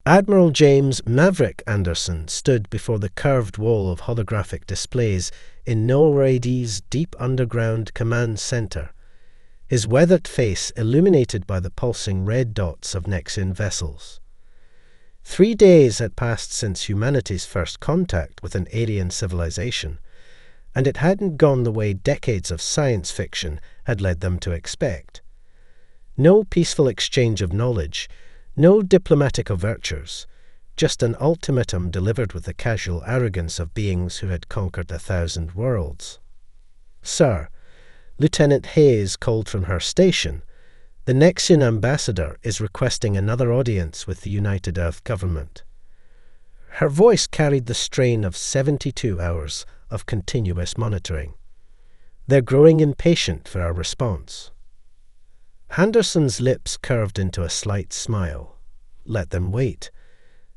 Admiral James Maverick Anderson stood before the curved wall of holographic displays in NORAD's deep underground command center, his weathered face illuminated by the pulsing red dots of Nexian vessels. 3 days had passed since humanity's first contact with an alien civilization, and it hadn't gone the way decades of science fiction had led them to expect. No peaceful exchange of knowledge, no diplomatic overtures, just an ultimatum delivered with the casual arrogance of beings who had conquered 1,000 worlds. "Sir," Lieutenant Hayes called from her station, "the Nexian ambassador is requesting another audience with the United Earth government." Her voice carried the strain of 72 hours of continuous monitoring. "They're growing impatient for our response." Henderson's lips curved into a slight smile. Let them wait.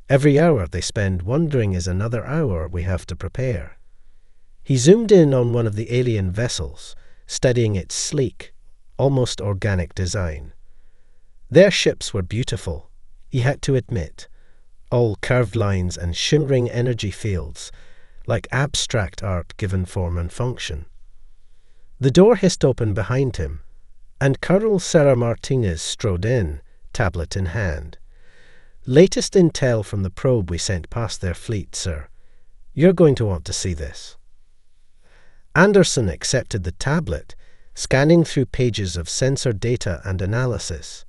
Every hour they spend wondering is another hour we have to prepare. He zoomed in on one of the alien vessels, studying its sleek, almost organic design. Their ships were beautiful, he had to admit, all curved lines and shimmering energy fields, like abstract art given form and function. The door hissed open behind him, and Colonel Sarah Martinez strode in, tablet in hand. "Latest intel from the probe we sent past their fleet, sir. You're going to want to see this." Anderson accepted the tablet, scanning through pages of sensor data and analysis.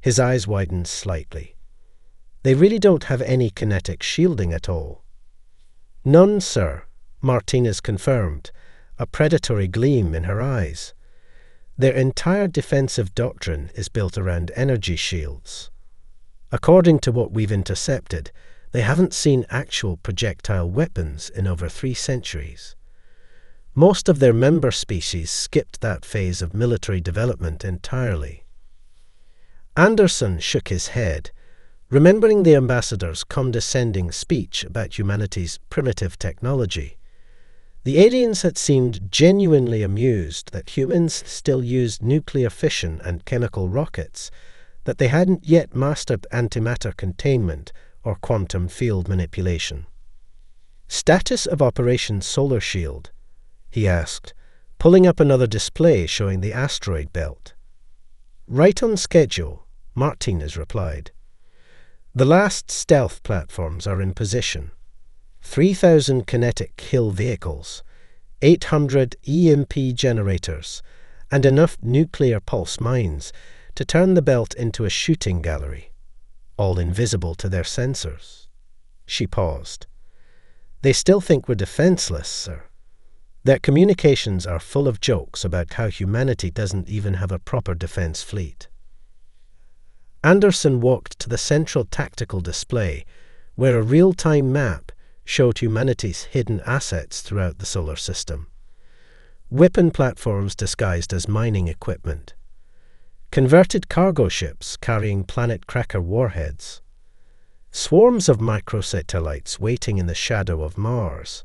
His eyes widened slightly. "They really don't have any kinetic shielding at all." "None, sir," Martinez confirmed, a predatory gleam in her eyes. "Their entire defensive doctrine is built around energy shields. According to what we've intercepted, they haven't seen actual projectile weapons in over 3 centuries. Most of their member species skipped that phase of military development entirely." Anderson shook his head, remembering the ambassador's condescending speech about humanity's primitive technology. The aliens had seemed genuinely amused that humans still used nuclear fission and chemical rockets, that they hadn't yet mastered antimatter containment or quantum field manipulation. "Status of Operation Solar Shield?" he asked, pulling up another display showing the asteroid belt. "Right on schedule," Martinez replied. "The last stealth platforms are in position. 3,000 kinetic kill vehicles, 800 EMP generators, and enough nuclear pulse mines to turn the belt into a shooting gallery, all invisible to their sensors." She paused. "They still think we're defenseless, sir. Their communications are full of jokes about how humanity doesn't even have a proper defense fleet." Anderson walked to the central tactical display, where a real-time map showed humanity's hidden assets throughout the solar system. Weapon platforms disguised as mining equipment. Converted cargo ships carrying planet cracker warheads. Swarms of microsatellites waiting in the shadow of Mars.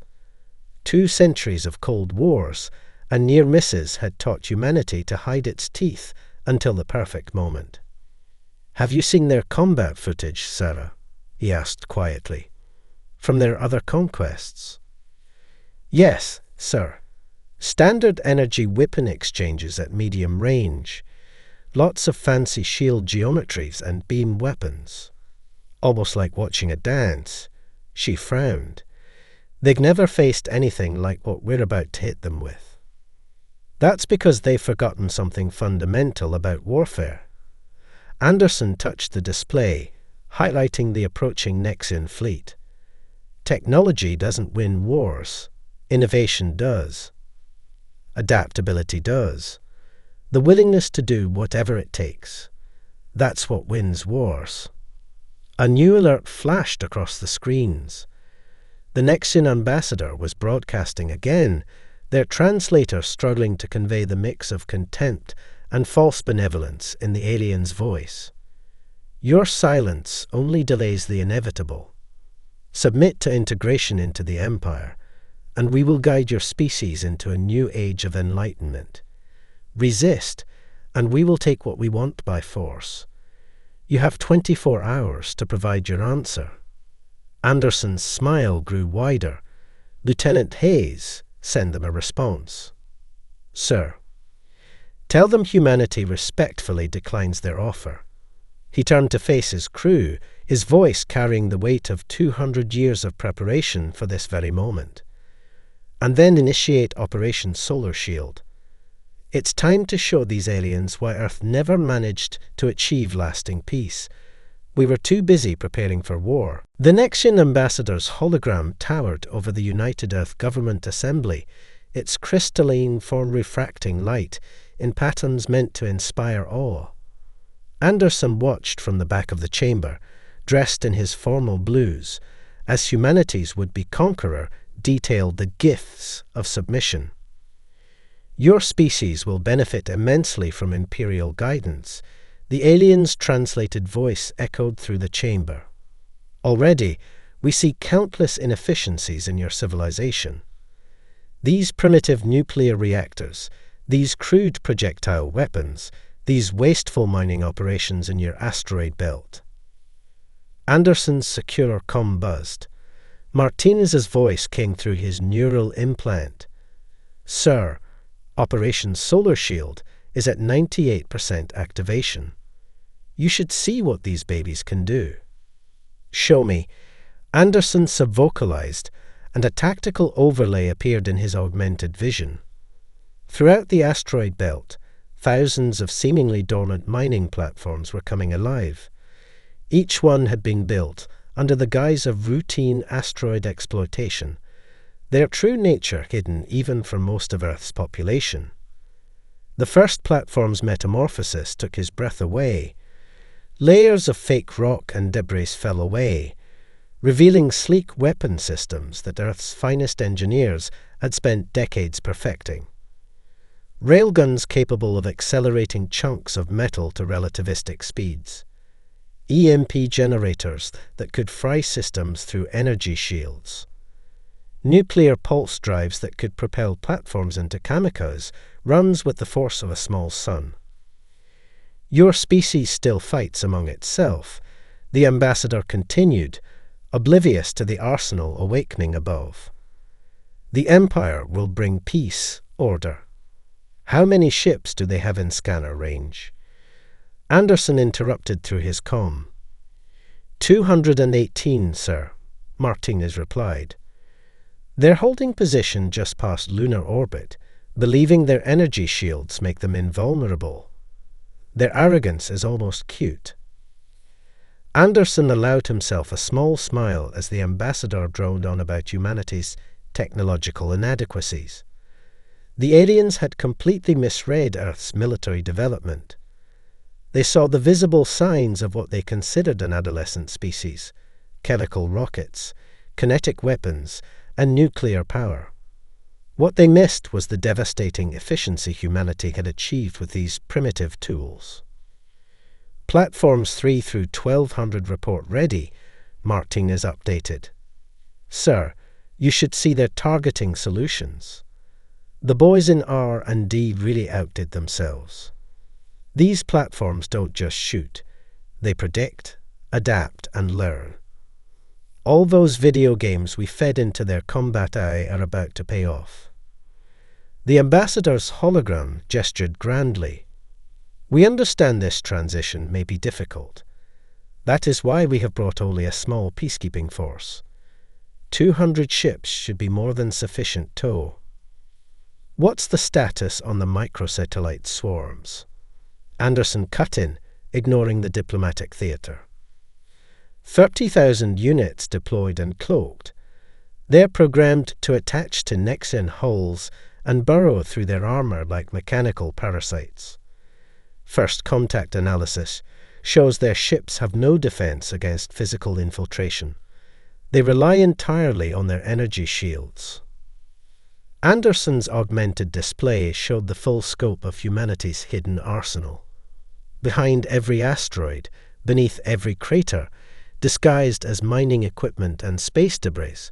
2 centuries of Cold Wars and near misses had taught humanity to hide its teeth until the perfect moment. "Have you seen their combat footage, Sarah?" he asked quietly. "From their other conquests?" "Yes, sir. Standard energy weapon exchanges at medium range. Lots of fancy shield geometries and beam weapons. Almost like watching a dance." She frowned. "They've never faced anything like what we're about to hit them with." "That's because they've forgotten something fundamental about warfare." Anderson touched the display, highlighting the approaching Nexian fleet. "Technology doesn't win wars. Innovation does. Adaptability does. The willingness to do whatever it takes. That's what wins wars." A new alert flashed across the screens. The Nexian ambassador was broadcasting again, their translator struggling to convey the mix of contempt and false benevolence in the alien's voice. "Your silence only delays the inevitable. Submit to integration into the Empire, and we will guide your species into a new age of enlightenment. Resist, and we will take what we want by force. You have 24 hours to provide your answer." Anderson's smile grew wider. "Lieutenant Hayes, send them a response." "Sir." "Tell them humanity respectfully declines their offer." He turned to face his crew, his voice carrying the weight of 200 years of preparation for this very moment. "And then initiate Operation Solar Shield. It's time to show these aliens why Earth never managed to achieve lasting peace. We were too busy preparing for war." The Nexian ambassador's hologram towered over the United Earth Government Assembly, its crystalline, form-refracting light in patterns meant to inspire awe. Anderson watched from the back of the chamber, dressed in his formal blues, as humanity's would-be conqueror detailed the gifts of submission. "Your species will benefit immensely from Imperial guidance," the alien's translated voice echoed through the chamber. "Already, we see countless inefficiencies in your civilization. These primitive nuclear reactors, these crude projectile weapons, these wasteful mining operations in your asteroid belt." Anderson's secure comm buzzed. Martinez's voice came through his neural implant. "Sir, Operation Solar Shield is at 98% activation. You should see what these babies can do." "Show me." Anderson subvocalized, and a tactical overlay appeared in his augmented vision. Throughout the asteroid belt, thousands of seemingly dormant mining platforms were coming alive. Each one had been built under the guise of routine asteroid exploitation, their true nature hidden even from most of Earth's population. The first platform's metamorphosis took his breath away. Layers of fake rock and debris fell away, revealing sleek weapon systems that Earth's finest engineers had spent decades perfecting. Railguns capable of accelerating chunks of metal to relativistic speeds. EMP generators that could fry systems through energy shields. Nuclear pulse drives that could propel platforms into kamikaze runs with the force of a small sun. "Your species still fights among itself," the ambassador continued, oblivious to the arsenal awakening above. "The Empire will bring peace, order. How many ships do they have in scanner range?" Anderson interrupted through his comm. 218, sir," Martinez replied. "They're holding position just past lunar orbit, believing their energy shields make them invulnerable. Their arrogance is almost cute." Anderson allowed himself a small smile as the ambassador droned on about humanity's technological inadequacies. The aliens had completely misread Earth's military development. They saw the visible signs of what they considered an adolescent species: chemical rockets, kinetic weapons, and nuclear power. What they missed was the devastating efficiency humanity had achieved with these primitive tools. "Platforms 3 through 1200 report ready," Martinez updated. "Sir, you should see their targeting solutions. The boys in R and D really outdid themselves. These platforms don't just shoot. They predict, adapt, and learn. All those video games we fed into their combat eye are about to pay off." The ambassador's hologram gestured grandly. "We understand this transition may be difficult. That is why we have brought only a small peacekeeping force. 200 ships should be more than sufficient tow." "What's the status on the microsatellite swarms?" Anderson cut in, ignoring the diplomatic theatre. 30,000 units deployed and cloaked. They're programmed to attach to Nexian hulls and burrow through their armor like mechanical parasites. First contact analysis shows their ships have no defense against physical infiltration. They rely entirely on their energy shields. Anderson's augmented display showed the full scope of humanity's hidden arsenal. Behind every asteroid, beneath every crater, disguised as mining equipment and space debris,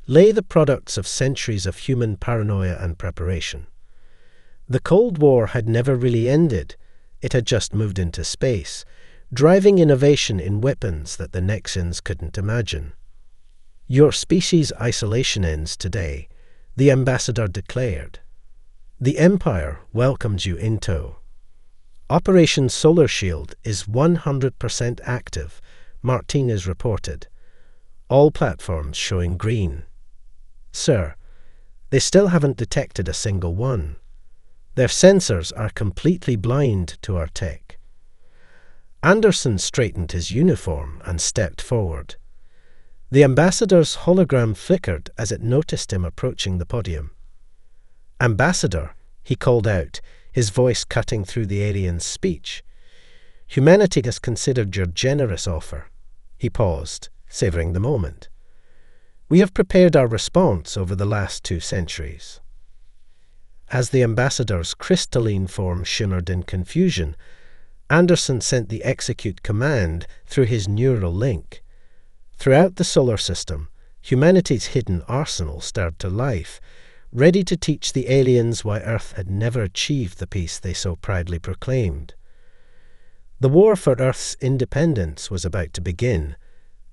lay the products of centuries of human paranoia and preparation. The Cold War had never really ended. It had just moved into space, driving innovation in weapons that the Nexians couldn't imagine. "Your species' isolation ends today," the ambassador declared. "The Empire welcomes you in tow. Operation Solar Shield is 100% active," Martinez reported. All platforms showing green. "Sir, they still haven't detected a single one. Their sensors are completely blind to our tech." Anderson straightened his uniform and stepped forward. The ambassador's hologram flickered as it noticed him approaching the podium. "Ambassador," he called out, his voice cutting through the alien's speech. "Humanity has considered your generous offer." He paused, savoring the moment. "We have prepared our response over the last 2 centuries. As the ambassador's crystalline form shimmered in confusion, Anderson sent the execute command through his neural link. Throughout the solar system, humanity's hidden arsenal stirred to life, ready to teach the aliens why Earth had never achieved the peace they so proudly proclaimed. The war for Earth's independence was about to begin,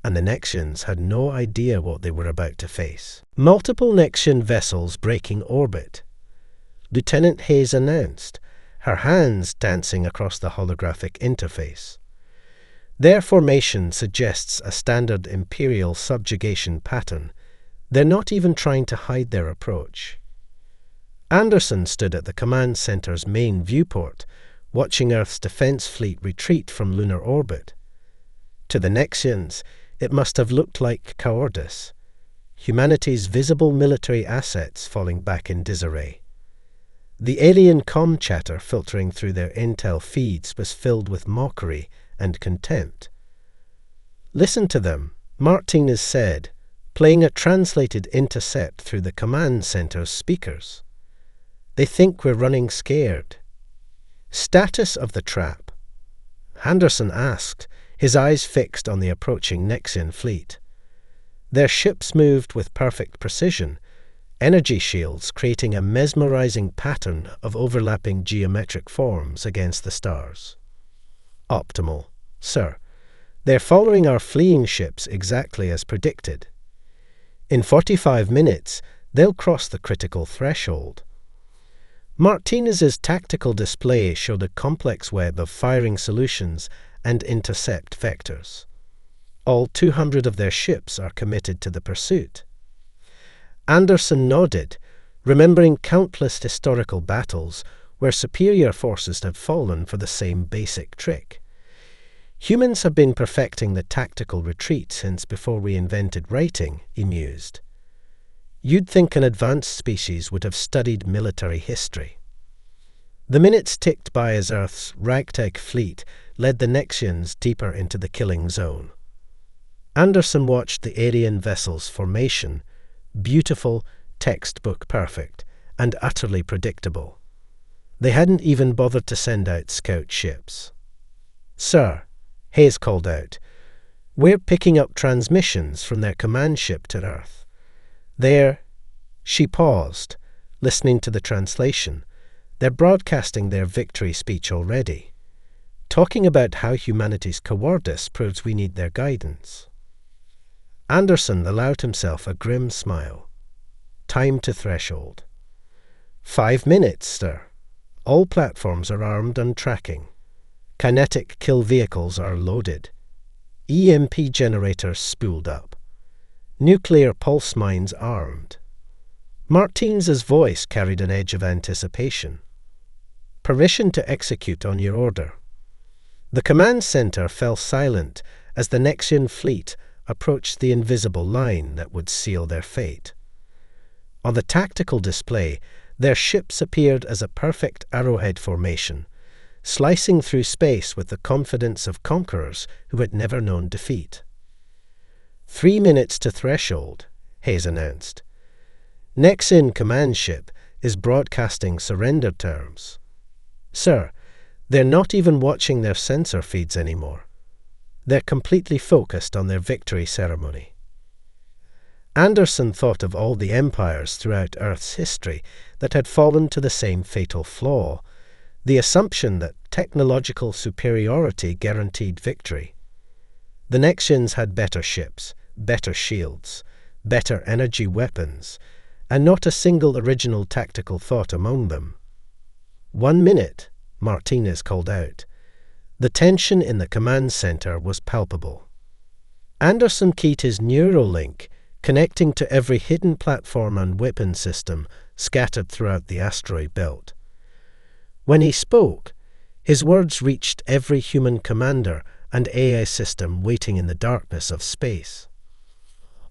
and the Nexians had no idea what they were about to face. Multiple Nexian vessels breaking orbit. Lieutenant Hayes announced, her hands dancing across the holographic interface. Their formation suggests a standard Imperial subjugation pattern. They're not even trying to hide their approach. Anderson stood at the command center's main viewport, watching Earth's defense fleet retreat from lunar orbit. To the Nexians, it must have looked like cowardice, humanity's visible military assets falling back in disarray. The alien comm chatter filtering through their intel feeds was filled with mockery and contempt. "Listen to them," Martinez said, playing a translated intercept through the command center's speakers. "They think we're running scared." "Status of the trap?" Anderson asked, his eyes fixed on the approaching Nexian fleet. Their ships moved with perfect precision, energy shields creating a mesmerizing pattern of overlapping geometric forms against the stars. "Optimal, sir. They're following our fleeing ships exactly as predicted. In 45 minutes, they'll cross the critical threshold." Martinez's tactical display showed a complex web of firing solutions and intercept vectors. All 200 of their ships are committed to the pursuit. Anderson nodded, remembering countless historical battles where superior forces had fallen for the same basic trick. "Humans have been perfecting the tactical retreat since before we invented writing," he mused. "You'd think an advanced species would have studied military history." The minutes ticked by as Earth's ragtag fleet led the Nexians deeper into the killing zone. Anderson watched the alien vessel's formation, beautiful, textbook perfect, and utterly predictable. They hadn't even bothered to send out scout ships. "Sir," Hayes called out, "we're picking up transmissions from their command ship to Earth. They're—" She paused, listening to the translation. "They're broadcasting their victory speech already, talking about how humanity's cowardice proves we need their guidance." Anderson allowed himself a grim smile. "Time to threshold." 5 minutes, sir. All platforms are armed and tracking. Kinetic kill vehicles are loaded. EMP generators spooled up. Nuclear pulse mines armed." Martinez's voice carried an edge of anticipation. "Permission to execute on your order." The command center fell silent as the Nexian fleet approached the invisible line that would seal their fate. On the tactical display, their ships appeared as a perfect arrowhead formation, slicing through space with the confidence of conquerors who had never known defeat. 3 minutes to threshold, Hayes announced. Nexian command ship is broadcasting surrender terms. Sir, they're not even watching their sensor feeds anymore. They're completely focused on their victory ceremony. Anderson thought of all the empires throughout Earth's history that had fallen to the same fatal flaw. the assumption that technological superiority guaranteed victory. The Nexians had better ships, better shields, better energy weapons, and not a single original tactical thought among them. 1 minute, Martinez called out. The tension in the command center was palpable. Anderson keyed his Neuralink, connecting to every hidden platform and weapon system scattered throughout the asteroid belt. When he spoke, his words reached every human commander and AI system waiting in the darkness of space.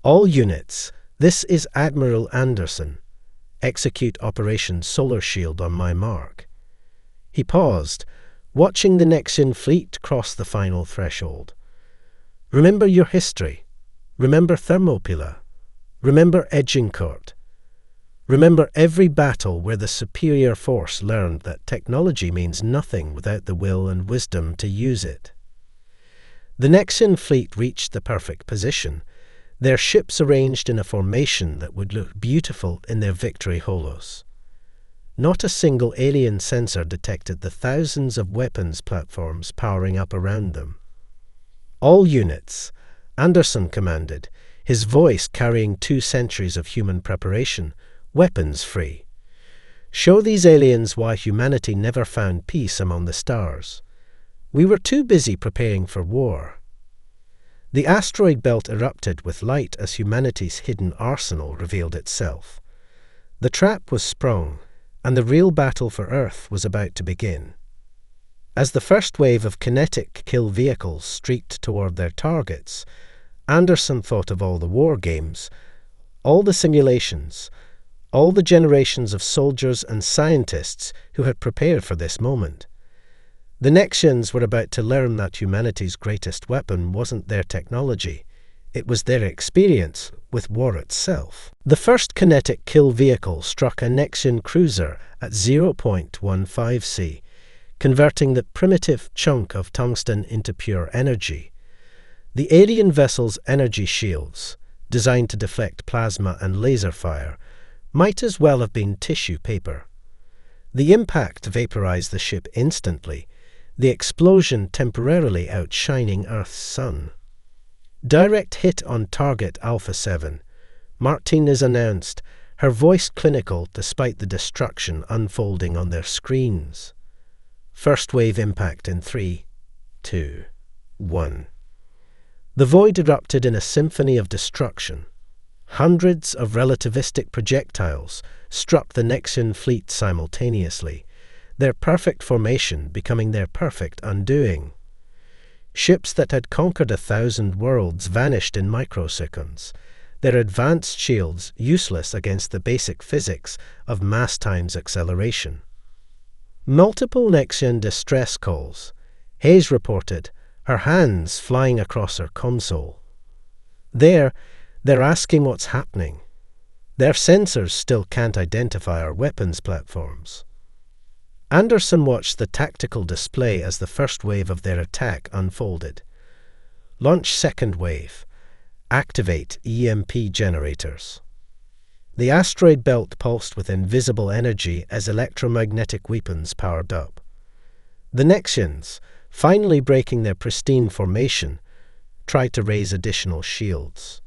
All units, this is Admiral Anderson. Execute Operation Solar Shield on my mark. He paused, watching the Nexian fleet cross the final threshold. Remember your history. Remember Thermopylae. Remember Agincourt. Remember every battle where the superior force learned that technology means nothing without the will and wisdom to use it. The Nexian fleet reached the perfect position, their ships arranged in a formation that would look beautiful in their victory holos. Not a single alien sensor detected the thousands of weapons platforms powering up around them. All units, Anderson commanded, his voice carrying 2 centuries of human preparation, weapons-free. Show these aliens why humanity never found peace among the stars. We were too busy preparing for war. The asteroid belt erupted with light as humanity's hidden arsenal revealed itself. The trap was sprung, and the real battle for Earth was about to begin. As the first wave of kinetic kill vehicles streaked toward their targets, Anderson thought of all the war games, all the simulations, all the generations of soldiers and scientists who had prepared for this moment. The Nexians were about to learn that humanity's greatest weapon wasn't their technology, it was their experience with war itself. The first kinetic kill vehicle struck a Nexian cruiser at 0.15 C, converting the primitive chunk of tungsten into pure energy. The alien vessel's energy shields, designed to deflect plasma and laser fire, might as well have been tissue paper. The impact vaporized the ship instantly, the explosion temporarily outshining Earth's sun. Direct hit on target Alpha 7, Martinez announced, her voice clinical despite the destruction unfolding on their screens. First wave impact in 3, 2, 1. The void erupted in a symphony of destruction. Hundreds of relativistic projectiles struck the Nexian fleet simultaneously, their perfect formation becoming their perfect undoing. Ships that had conquered 1,000 worlds vanished in microseconds, their advanced shields useless against the basic physics of mass times acceleration. Multiple Nexian distress calls, Hayes reported, her hands flying across her console. They're asking what's happening. Their sensors still can't identify our weapons platforms. Anderson watched the tactical display as the first wave of their attack unfolded. Launch second wave. Activate EMP generators. The asteroid belt pulsed with invisible energy as electromagnetic weapons powered up. The Nexians, finally breaking their pristine formation, tried to raise additional shields.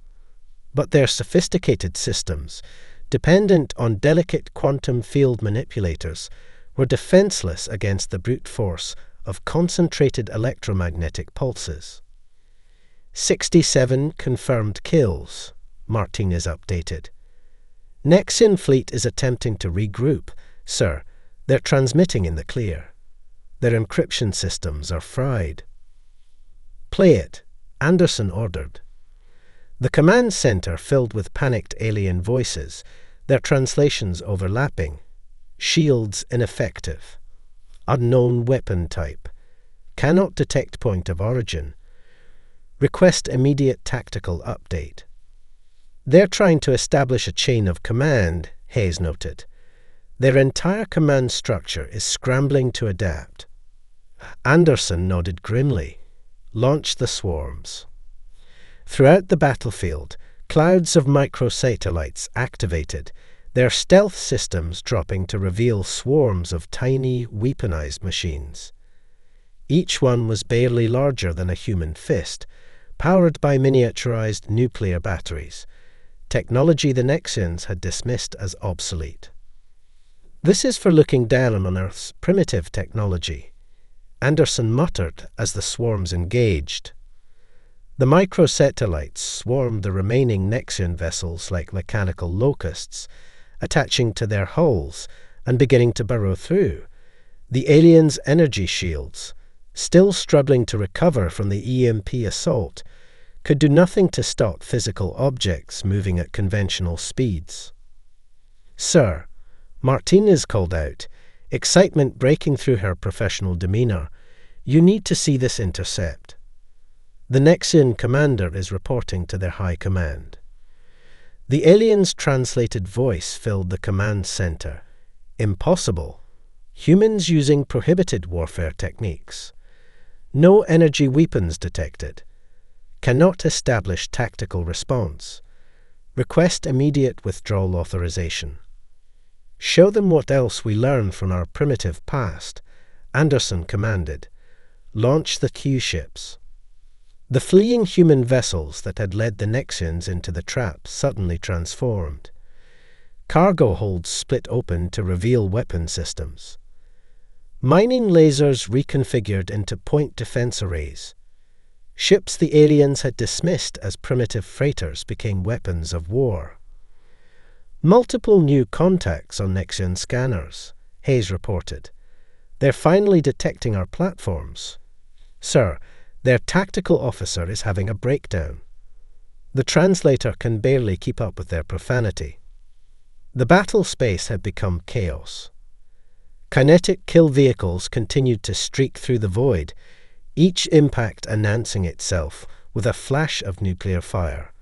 But their sophisticated systems, dependent on delicate quantum field manipulators, were defenseless against the brute force of concentrated electromagnetic pulses. 67 confirmed kills, Martinez updated. Nexian fleet is attempting to regroup, sir. They're transmitting in the clear. Their encryption systems are fried. Play it, Anderson ordered. The command center filled with panicked alien voices, their translations overlapping. Shields ineffective. Unknown weapon type. Cannot detect point of origin. Request immediate tactical update. They're trying to establish a chain of command, Hayes noted. Their entire command structure is scrambling to adapt. Anderson nodded grimly. Launch the swarms. Throughout the battlefield, clouds of microsatellites activated, their stealth systems dropping to reveal swarms of tiny, weaponized machines. Each one was barely larger than a human fist, powered by miniaturized nuclear batteries, technology the Nexians had dismissed as obsolete. "This is for looking down on Earth's primitive technology," Anderson muttered as the swarms engaged. The microsatellites swarmed the remaining Nexian vessels like mechanical locusts, attaching to their hulls and beginning to burrow through. The aliens' energy shields, still struggling to recover from the EMP assault, could do nothing to stop physical objects moving at conventional speeds. "Sir," Martinez called out, excitement breaking through her professional demeanor, "you need to see this intercept. The Nexian commander is reporting to their high command." The alien's translated voice filled the command center. "Impossible. Humans using prohibited warfare techniques. No energy weapons detected. Cannot establish tactical response. Request immediate withdrawal authorization." "Show them what else we learn from our primitive past," Anderson commanded. "Launch the Q-ships." The fleeing human vessels that had led the Nexians into the trap suddenly transformed. Cargo holds split open to reveal weapon systems. Mining lasers reconfigured into point defense arrays. Ships the aliens had dismissed as primitive freighters became weapons of war. "Multiple new contacts on Nexian scanners," Hayes reported. "They're finally detecting our platforms. Sir, their tactical officer is having a breakdown. The translator can barely keep up with their profanity." The battle space had become chaos. Kinetic kill vehicles continued to streak through the void, each impact announcing itself with a flash of nuclear fire.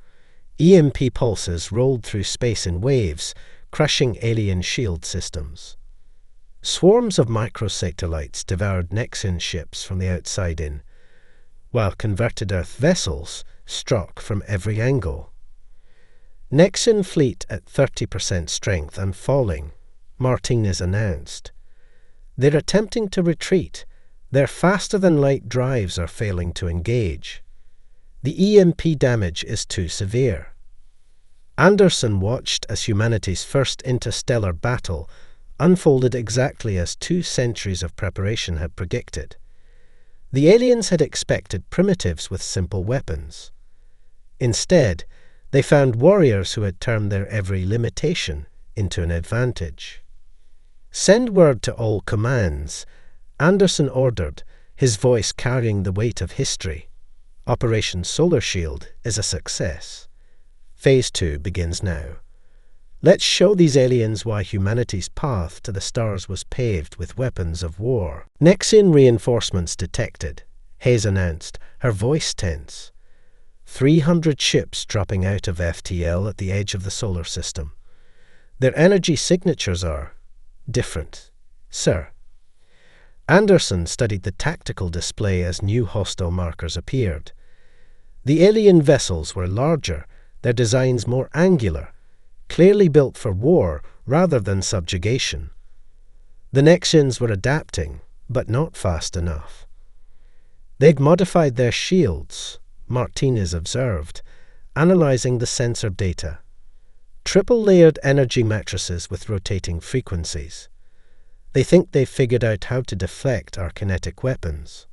EMP pulses rolled through space in waves, crushing alien shield systems. Swarms of microsatellites devoured Nexian ships from the outside in, while converted Earth vessels struck from every angle. "Nexian fleet at 30% strength and falling," Martinez announced. "They're attempting to retreat. Their faster-than-light drives are failing to engage. The EMP damage is too severe." Anderson watched as humanity's first interstellar battle unfolded exactly as 2 centuries of preparation had predicted. The aliens had expected primitives with simple weapons. Instead, they found warriors who had turned their every limitation into an advantage. "Send word to all commands," Anderson ordered, his voice carrying the weight of history. "Operation Solar Shield is a success. Phase 2 begins now. Let's show these aliens why humanity's path to the stars was paved with weapons of war." "Nexian reinforcements detected," Hayes announced, her voice tense. 300 ships dropping out of FTL at the edge of the solar system. Their energy signatures are different, sir." Anderson studied the tactical display as new hostile markers appeared. The alien vessels were larger, their designs more angular, clearly built for war rather than subjugation. The Nexians were adapting, but not fast enough. They'd modified their shields, Martinez observed, analyzing the sensor data. Triple-layered energy matrices with rotating frequencies. They think they've figured out how to deflect our kinetic weapons.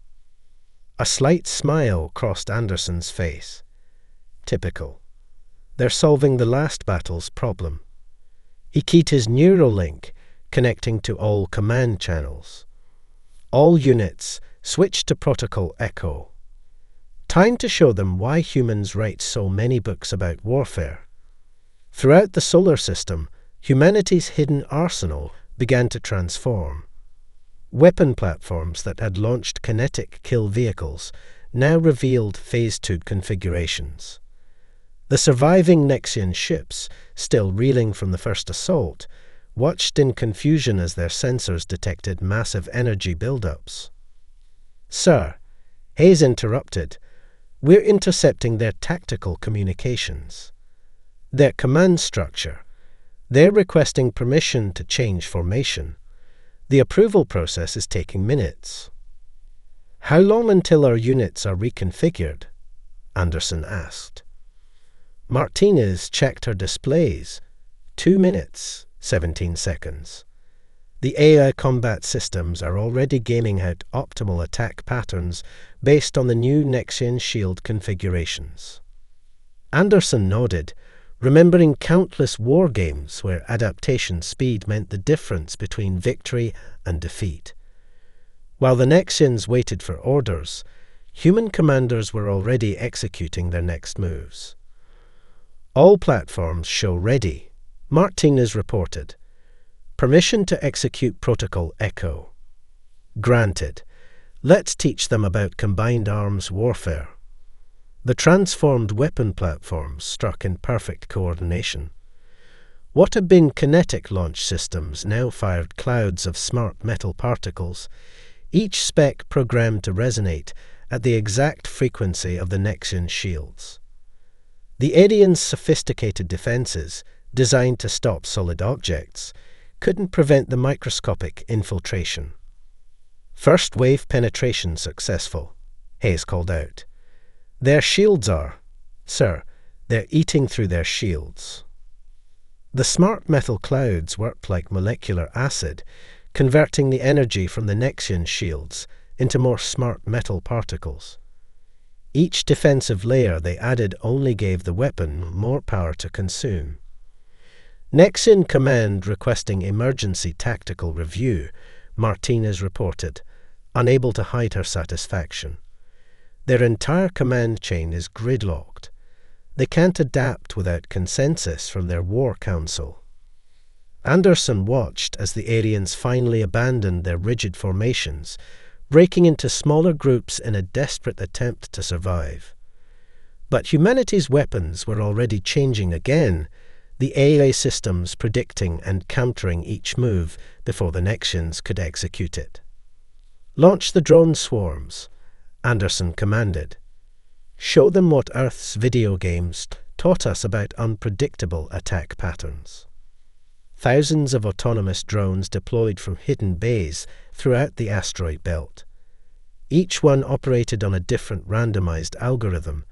A slight smile crossed Anderson's face. Typical. They're solving the last battle's problem. He keyed his Neuralink, connecting to all command channels. All units, switch to Protocol Echo. Time to show them why humans write so many books about warfare. Throughout the solar system, humanity's hidden arsenal began to transform. Weapon platforms that had launched kinetic kill vehicles now revealed Phase 2 configurations. The surviving Nexian ships, still reeling from the first assault, watched in confusion as their sensors detected massive energy buildups. "Sir," Hayes interrupted, "we're intercepting their tactical communications. Their command structure, They're requesting permission to change formation. The approval process is taking minutes. How long until our units are reconfigured? Anderson asked. Martinez checked her displays. 2 minutes, 17 seconds. The AI combat systems are already gaming out optimal attack patterns based on the new next-gen shield configurations. Anderson nodded, remembering countless war games where adaptation speed meant the difference between victory and defeat. While the next-gens waited for orders, human commanders were already executing their next moves. All platforms show ready, Martinez reported. Permission to execute Protocol Echo. Granted. Let's teach them about combined arms warfare. The transformed weapon platforms struck in perfect coordination. What had been kinetic launch systems now fired clouds of smart metal particles, each spec programmed to resonate at the exact frequency of the next-gen shields. The aliens' sophisticated defenses, designed to stop solid objects, couldn't prevent the microscopic infiltration. First wave penetration successful, Hayes called out. Their shields are. Sir, they're eating through their shields. The smart metal clouds worked like molecular acid, converting the energy from the next-gen shields into more smart metal particles. Each defensive layer they added only gave the weapon more power to consume. Next-gen command requesting emergency tactical review, Martinez reported, unable to hide her satisfaction. Their entire command chain is gridlocked. They can't adapt without consensus from their war council. Anderson watched as the aliens finally abandoned their rigid formations, breaking into smaller groups in a desperate attempt to survive. But humanity's weapons were already changing again, the AI systems predicting and countering each move before the next-gens could execute it. Launch the drone swarms, Anderson commanded. Show them what Earth's video games taught us about unpredictable attack patterns. Thousands of autonomous drones deployed from hidden bays throughout the asteroid belt. Each one operated on a different randomized algorithm,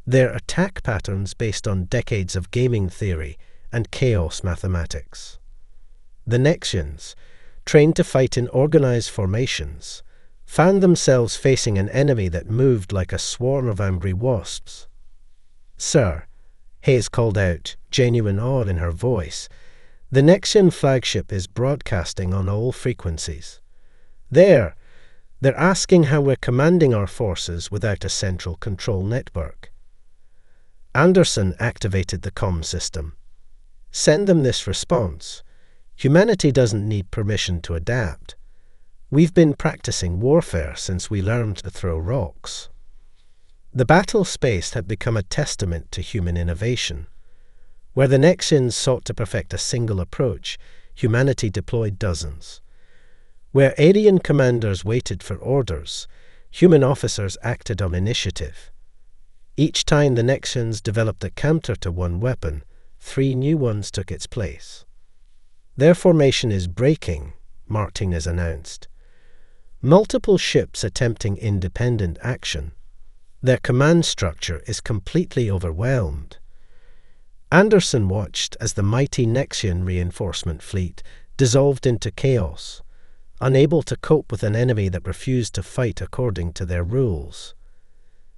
their attack patterns based on decades of gaming theory and chaos mathematics. The next-gens, trained to fight in organized formations, found themselves facing an enemy that moved like a swarm of angry wasps. Sir, Hayes called out, genuine awe in her voice, the next-gen flagship is broadcasting on all frequencies. They're asking how we're commanding our forces without a central control network. Anderson activated the comm system. Send them this response. Humanity doesn't need permission to adapt. We've been practicing warfare since we learned to throw rocks. The battle space had become a testament to human innovation. Where the next-gens sought to perfect a single approach, humanity deployed dozens. Where alien commanders waited for orders, human officers acted on initiative. Each time the next-gens developed a counter to one weapon, 3 new ones took its place. Their formation is breaking, Martinez announced. Multiple ships attempting independent action. Their command structure is completely overwhelmed. Anderson watched as the mighty next-gen reinforcement fleet dissolved into chaos, unable to cope with an enemy that refused to fight according to their rules.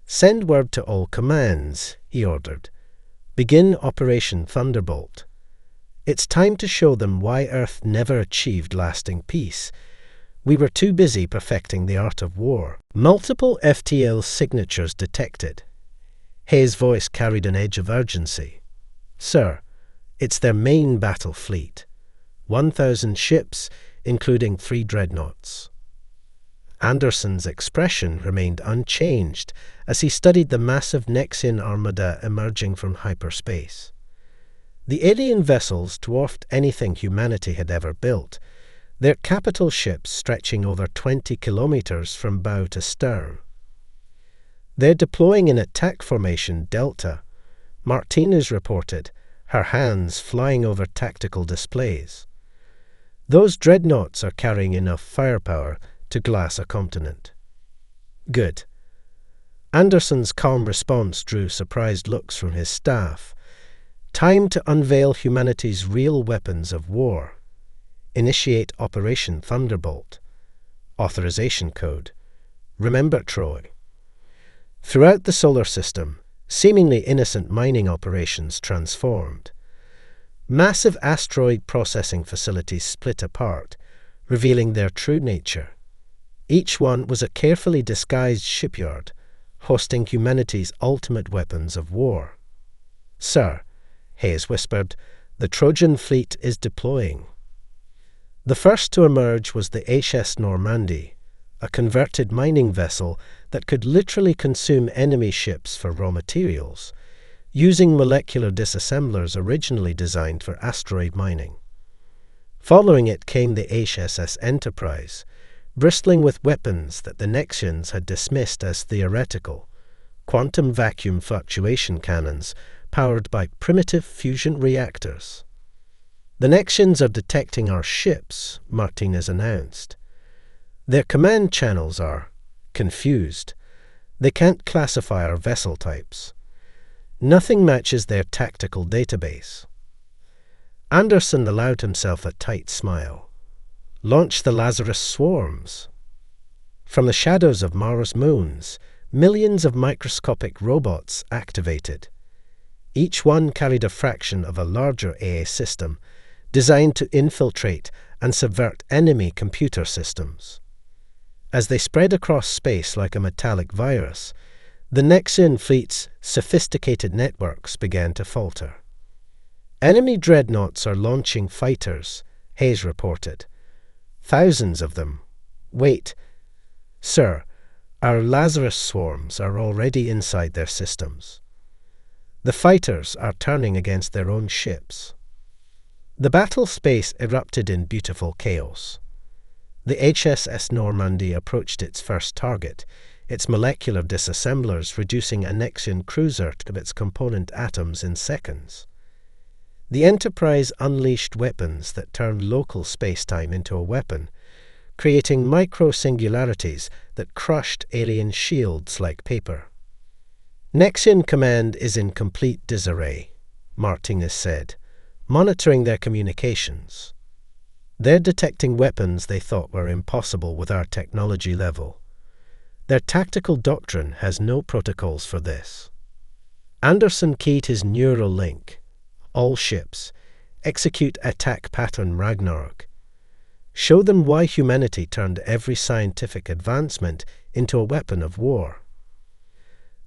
Send word to all commands, he ordered. Begin Operation Thunderbolt. It's time to show them why Earth never achieved lasting peace. We were too busy perfecting the art of war. Multiple FTL signatures detected. Hayes' voice carried an edge of urgency. Sir, it's their main battle fleet. 1,000 ships, including 3 dreadnoughts. Anderson's expression remained unchanged as he studied the massive next-gen armada emerging from hyperspace. The alien vessels dwarfed anything humanity had ever built, their capital ships stretching over 20 kilometers from bow to stern. They're deploying in attack formation Delta, Martinez reported, her hands flying over tactical displays. Those dreadnoughts are carrying enough firepower to glass a continent. Good. Anderson's calm response drew surprised looks from his staff. Time to unveil humanity's real weapons of war. Initiate Operation Thunderbolt. Authorization code. Remember Troy. Throughout the solar system, seemingly innocent mining operations transformed. Massive asteroid processing facilities split apart, revealing their true nature. Each one was a carefully disguised shipyard, hosting humanity's ultimate weapons of war. "Sir," Hayes whispered, "the Trojan fleet is deploying." The first to emerge was the HFY Normandy, a converted mining vessel that could literally consume enemy ships for raw materials, using molecular disassemblers originally designed for asteroid mining. Following it came the HSS Enterprise, bristling with weapons that the Nexians had dismissed as theoretical, quantum vacuum fluctuation cannons powered by primitive fusion reactors. "The Nexians are detecting our ships," Martinez announced. "Their command channels are confused. They can't classify our vessel types. Nothing matches their tactical database." Anderson allowed himself a tight smile. "Launch the Lazarus swarms." From the shadows of Mars' moons, millions of microscopic robots activated. Each one carried a fraction of a larger AA system, designed to infiltrate and subvert enemy computer systems. As they spread across space like a metallic virus, the Nexian fleet's sophisticated networks began to falter. "Enemy dreadnoughts are launching fighters," Hayes reported. "Thousands of them. Wait. Sir, our Lazarus swarms are already inside their systems. The fighters are turning against their own ships." The battle space erupted in beautiful chaos. The HSS Normandy approached its first target, its molecular disassemblers reducing a Nexian cruiser to its component atoms in seconds. The Enterprise unleashed weapons that turned local space-time into a weapon, creating micro-singularities that crushed alien shields like paper. "Nexian command is in complete disarray," Martinez said, monitoring their communications. "They're detecting weapons they thought were impossible with our technology level. Their tactical doctrine has no protocols for this." Anderson keyed his neural link. "All ships, execute attack pattern Ragnarok. Show them why humanity turned every scientific advancement into a weapon of war."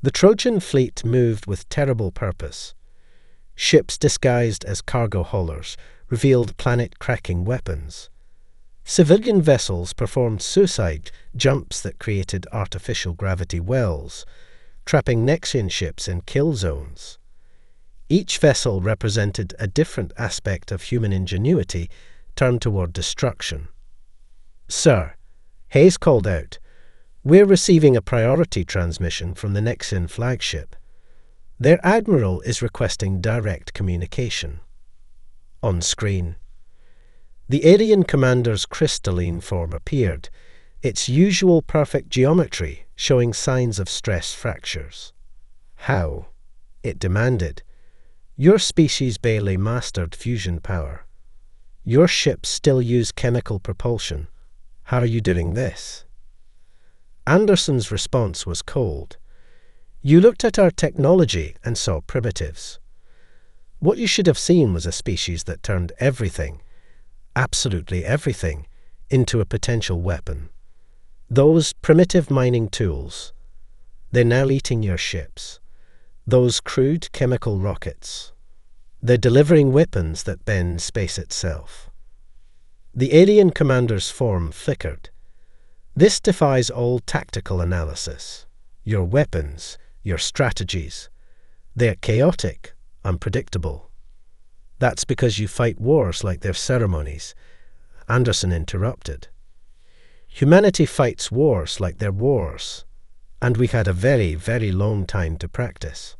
The Trojan fleet moved with terrible purpose. Ships disguised as cargo haulers revealed planet-cracking weapons. Civilian vessels performed suicide jumps that created artificial gravity wells, trapping Nexian ships in kill zones. Each vessel represented a different aspect of human ingenuity turned toward destruction. "Sir," Hayes called out, "we're receiving a priority transmission from the Nexian flagship. Their admiral is requesting direct communication." On screen, the alien commander's crystalline form appeared, its usual perfect geometry showing signs of stress fractures. "How?" it demanded. "Your species barely mastered fusion power. Your ships still use chemical propulsion. How are you doing this?" Anderson's response was cold. "You looked at our technology and saw primitives. What you should have seen was a species that turned everything, absolutely everything, into a potential weapon. Those primitive mining tools, they're now eating your ships. Those crude chemical rockets, they're delivering weapons that bend space itself." The alien commander's form flickered. "This defies all tactical analysis. Your weapons, your strategies, they're chaotic, unpredictable." "That's because you fight wars like they're ceremonies," Anderson interrupted. "Humanity fights wars like they're wars, and we've had a very, very long time to practice."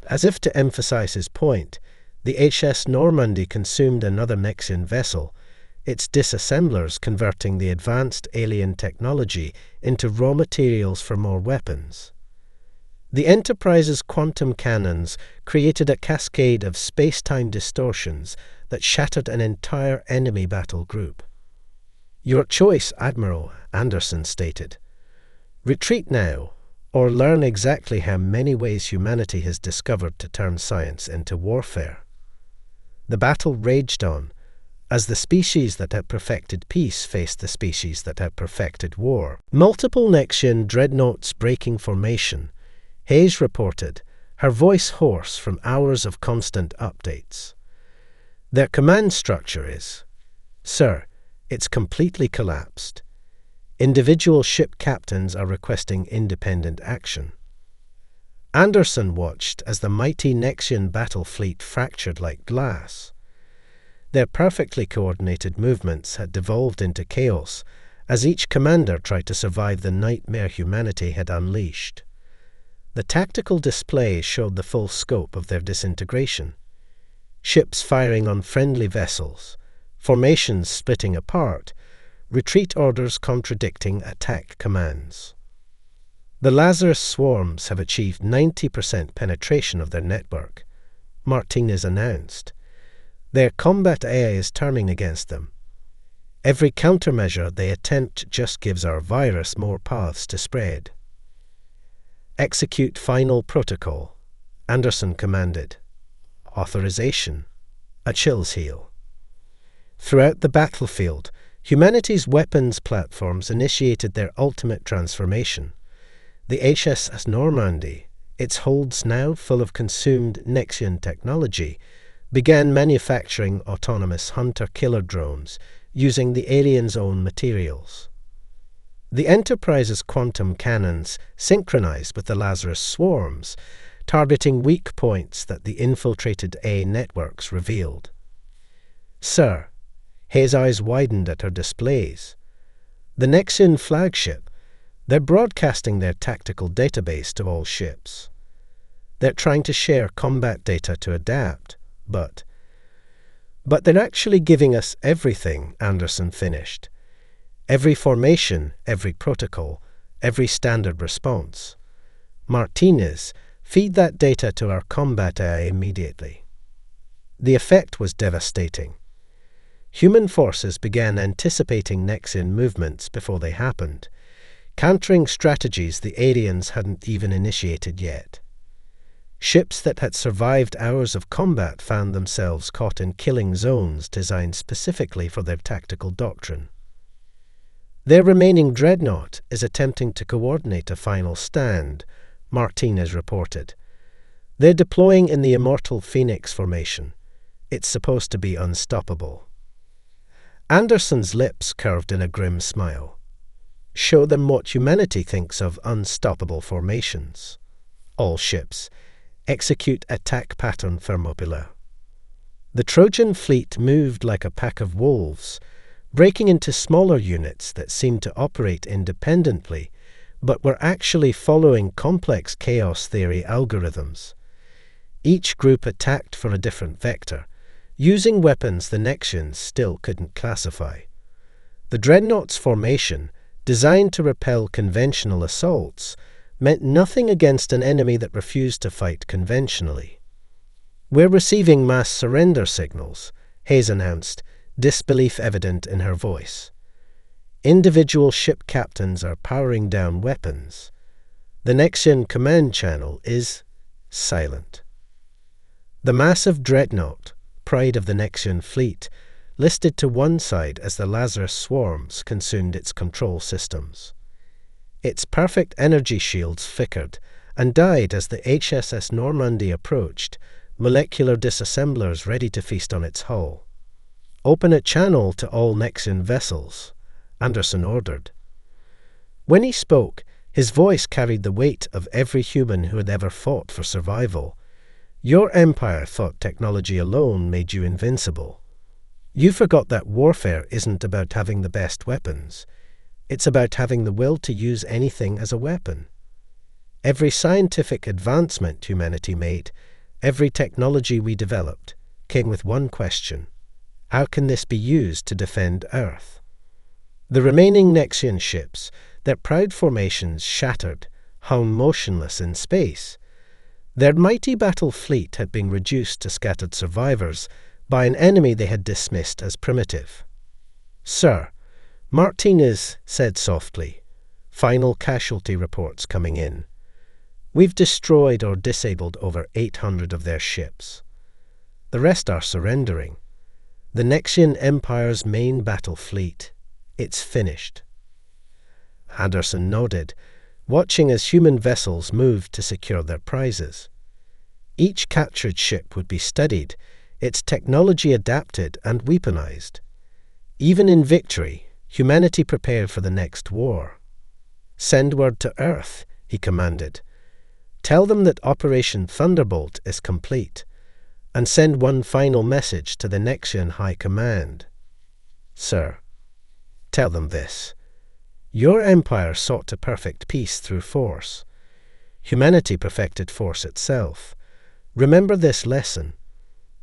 As if to emphasize his point, The HS Normandy consumed another Nexian vessel, its disassemblers converting the advanced alien technology into raw materials for more weapons. The Enterprise's quantum cannons created a cascade of space-time distortions that shattered an entire enemy battle group. "Your choice, Admiral," Anderson stated. "Retreat now, or learn exactly how many ways humanity has discovered to turn science into warfare." The battle raged on, as the species that had perfected peace faced the species that had perfected war. Multiple Nexian dreadnoughts breaking formation, Hayes reported, her voice hoarse from hours of constant updates. "Their command structure is, Sir, it's completely collapsed. Individual ship captains are requesting independent action." Anderson watched as the mighty Nexian battle fleet fractured like glass. Their perfectly coordinated movements had devolved into chaos as each commander tried to survive the nightmare humanity had unleashed. The tactical display showed the full scope of their disintegration. Ships firing on friendly vessels, formations splitting apart, retreat orders contradicting attack commands. The Lazarus swarms have achieved 90% penetration of their network, Martinez announced. Their combat AI is turning against them. Every countermeasure they attempt just gives our virus more paths to spread. "Execute final protocol," Anderson commanded. Authorization. Achilles heel. Throughout the battlefield, humanity's weapons platforms initiated their ultimate transformation. The HSS Normandy, its holds now full of consumed Nexian technology, began manufacturing autonomous hunter-killer drones using the aliens' own materials. The Enterprise's quantum cannons synchronized with the Lazarus swarms, targeting weak points that the infiltrated A networks revealed. "Sir," Hayes' eyes widened at her displays. "The Nexian flagship, they're broadcasting their tactical database to all ships. They're trying to share combat data to adapt, but they're actually giving us everything," Anderson finished. "Every formation, every protocol, every standard response. Martinez, feed that data to our combat AI immediately." The effect was devastating. Human forces began anticipating Nexian movements before they happened, countering strategies the aliens hadn't even initiated yet. Ships that had survived hours of combat found themselves caught in killing zones designed specifically for their tactical doctrine. "Their remaining dreadnought is attempting to coordinate a final stand," Martinez reported. "They're deploying in the Immortal Phoenix formation. It's supposed to be unstoppable." Anderson's lips curved in a grim smile. "Show them what humanity thinks of unstoppable formations. All ships, execute attack pattern thermopylae." The Trojan fleet moved like a pack of wolves, breaking into smaller units that seemed to operate independently, but were actually following complex chaos theory algorithms. Each group attacked for a different vector, using weapons the Nexians still couldn't classify. The Dreadnought's formation, designed to repel conventional assaults, meant nothing against an enemy that refused to fight conventionally. "We're receiving mass surrender signals," Hayes announced, disbelief evident in her voice. "Individual ship captains are powering down weapons. The Nexian command channel is silent." The massive dreadnought, pride of the Nexian fleet, listed to one side as the Lazarus swarms consumed its control systems. Its perfect energy shields flickered and died as the HSS Normandy approached, molecular disassemblers ready to feast on its hull. "Open a channel to all Nexian vessels," Anderson ordered. When he spoke, his voice carried the weight of every human who had ever fought for survival. "Your empire thought technology alone made you invincible. You forgot that warfare isn't about having the best weapons. It's about having the will to use anything as a weapon. Every scientific advancement humanity made, every technology we developed, came with one question: how can this be used to defend Earth? The remaining Nexian ships, their proud formations shattered, hung motionless in space. Their mighty battle fleet had been reduced to scattered survivors by an enemy they had dismissed as primitive. "Sir," Martinez said softly, "final casualty reports coming in. We've destroyed or disabled over 800 of their ships. The rest are surrendering. The Nexian Empire's main battle fleet. It's finished." Anderson nodded, watching as human vessels moved to secure their prizes. Each captured ship would be studied, its technology adapted and weaponized. Even in victory, humanity prepared for the next war. "Send word to Earth," he commanded. "Tell them that Operation Thunderbolt is complete, and send one final message to the Nexian High Command. Sir, tell them this. Your empire sought to perfect peace through force. Humanity perfected force itself. Remember this lesson.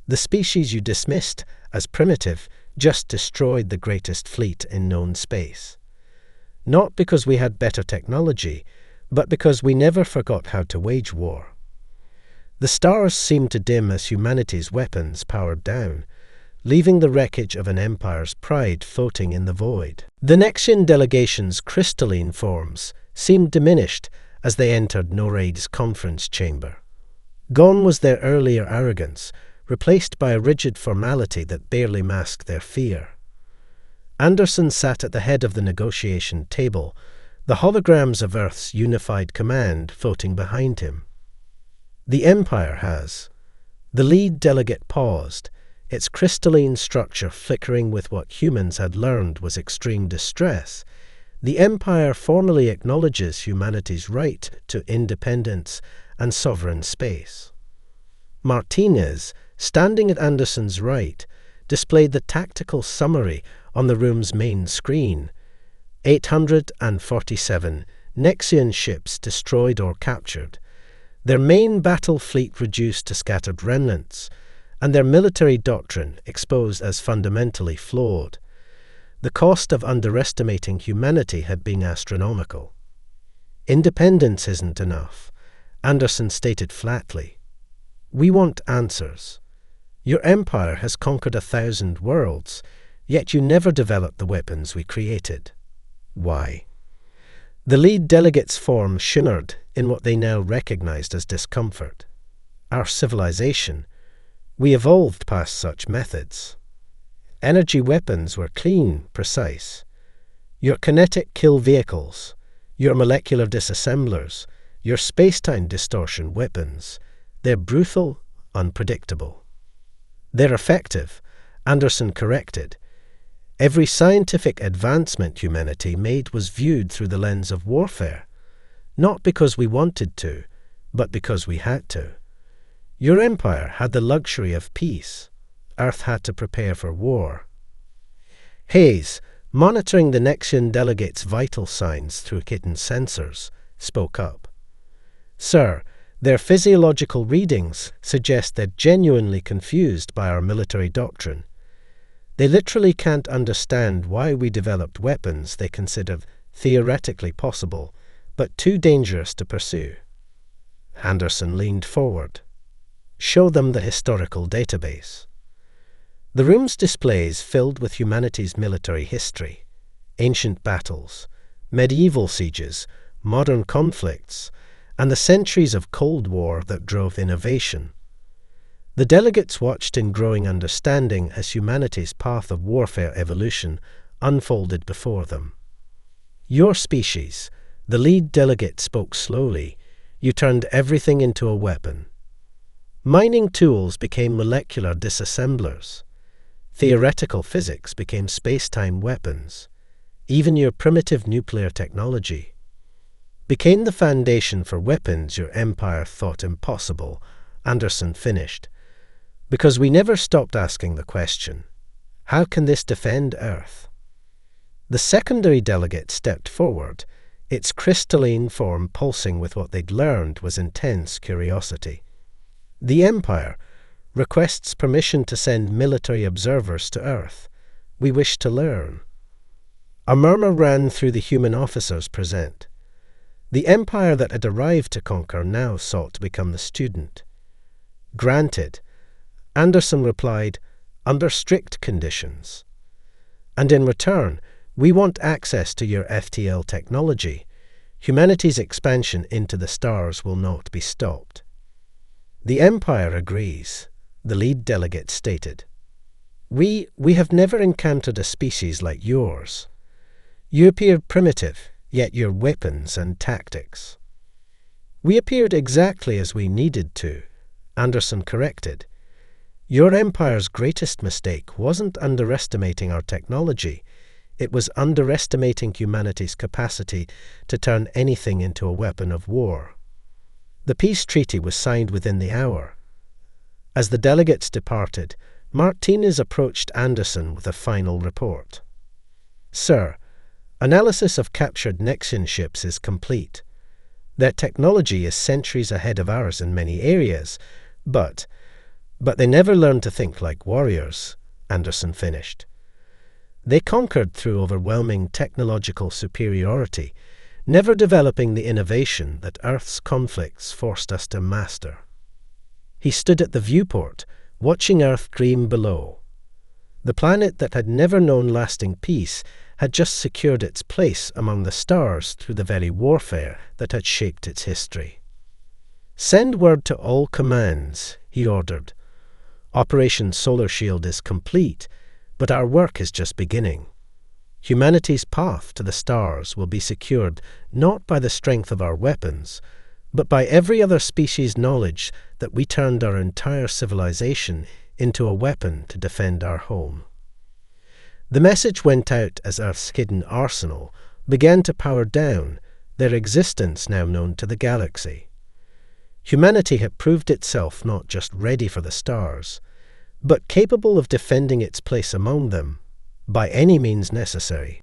The species you dismissed as primitive just destroyed the greatest fleet in known space. Not because we had better technology, but because we never forgot how to wage war. The stars seemed to dim as humanity's weapons powered down, leaving the wreckage of an empire's pride floating in the void. The Nexian delegation's crystalline forms seemed diminished as they entered Noraid's conference chamber. Gone was their earlier arrogance, replaced by a rigid formality that barely masked their fear. Anderson sat at the head of the negotiation table, the holograms of Earth's unified command floating behind him. "The Empire has." The lead delegate paused, its crystalline structure flickering with what humans had learned was extreme distress. "The Empire formally acknowledges humanity's right to independence and sovereign space." Martinez, standing at Anderson's right, displayed the tactical summary on the room's main screen. 847 Nexian ships destroyed or captured, their main battle fleet reduced to scattered remnants, and their military doctrine exposed as fundamentally flawed. The cost of underestimating humanity had been astronomical. "Independence isn't enough," Anderson stated flatly. "We want answers. Your empire has conquered 1,000 worlds, yet you never developed the weapons we created. Why?" The lead delegate's form shimmered in what they now recognized as discomfort. "Our civilization. We evolved past such methods. Energy weapons were clean, precise. Your kinetic kill vehicles, your molecular disassemblers, your space-time distortion weapons, they're brutal, unpredictable. They're effective," Anderson corrected. "Every scientific advancement humanity made was viewed through the lens of warfare, not because we wanted to, but because we had to. Your empire had the luxury of peace. Earth had to prepare for war." Hayes, monitoring the Nexian delegate's vital signs through hidden sensors, spoke up. "Sir, their physiological readings suggest they're genuinely confused by our military doctrine. They literally can't understand why we developed weapons they consider theoretically possible, but too dangerous to pursue." Anderson leaned forward. "Show them the historical database." The room's displays filled with humanity's military history, ancient battles, medieval sieges, modern conflicts, and the centuries of Cold War that drove innovation. The delegates watched in growing understanding as humanity's path of warfare evolution unfolded before them. "Your species," the lead delegate spoke slowly, "you turned everything into a weapon. Mining tools became molecular disassemblers. Theoretical physics became space-time weapons. Even your primitive nuclear technology became the foundation for weapons your empire thought impossible," Anderson finished. "Because we never stopped asking the question, how can this defend Earth?" The secondary delegate stepped forward, its crystalline form pulsing with what they'd learned was intense curiosity. "The Empire, requests permission to send military observers to Earth. We wish to learn. A murmur ran through the human officers present. The empire that had arrived to conquer now sought to become the student. Granted, Anderson replied, under strict conditions. And in return, we want access to your FTL technology. Humanity's expansion into the stars will not be stopped. The Empire agrees, the lead delegate stated. We have never encountered a species like yours. You appeared primitive, yet your weapons and tactics. We appeared exactly as we needed to, Anderson corrected. Your Empire's greatest mistake wasn't underestimating our technology. It was underestimating humanity's capacity to turn anything into a weapon of war. The peace treaty was signed within the hour. As the delegates departed, Martinez approached Anderson with a final report. Sir, analysis of captured Nexian ships is complete. Their technology is centuries ahead of ours in many areas, but they never learned to think like warriors, Anderson finished. They conquered through overwhelming technological superiority, never developing the innovation that Earth's conflicts forced us to master. He stood at the viewport, watching Earth dream below. The planet that had never known lasting peace had just secured its place among the stars through the very warfare that had shaped its history. Send word to all commands, he ordered. Operation Solar Shield is complete, but our work is just beginning. Humanity's path to the stars will be secured not by the strength of our weapons, but by every other species' knowledge that we turned our entire civilization into a weapon to defend our home. The message went out as Earth's hidden arsenal began to power down, their existence now known to the galaxy. Humanity had proved itself not just ready for the stars, but capable of defending its place among them by any means necessary.